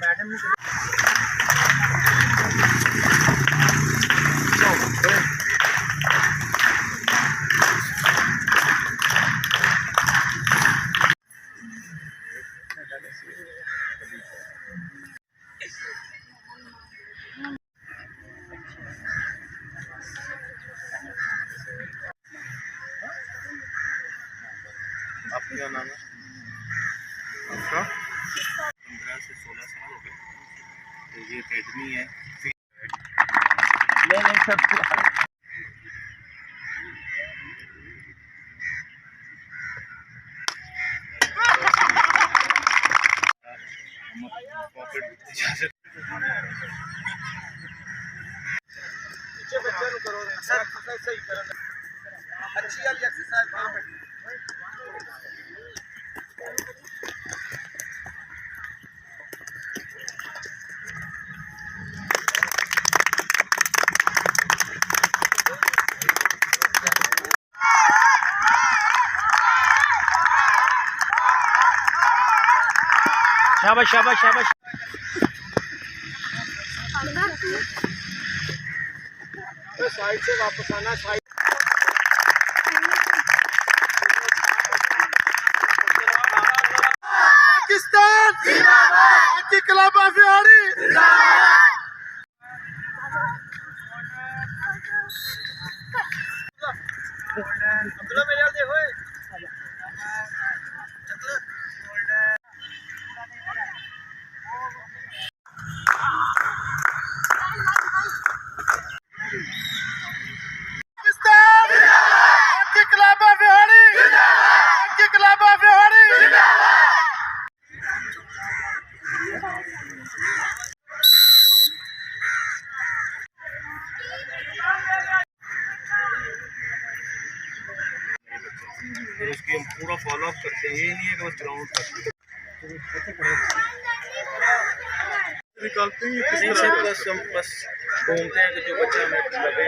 Madam आपका क्या नाम है? आपका 15 से 16 साल हो गए। तो ये अकेडमी है। नहीं सब पॉकेट इजाजत बच्चे करो सर सही करो अच्छी वाली एक्सरसाइज वहां पे शाबाश शाबाश शाबाश साइड से वापस आना साइड पाकिस्तान जिंदाबाद हॉकी क्लब अभियानी जिंदाबाद अब्दुल्ला मेरे यार देखो फिर उसकी हम पूरा फॉलो अप करते हैं। ये नहीं है कि बस ग्राउंड तक निकालते हैं किसी से बस हम बस घूमते हैं कि जो बच्चा हमें लगे।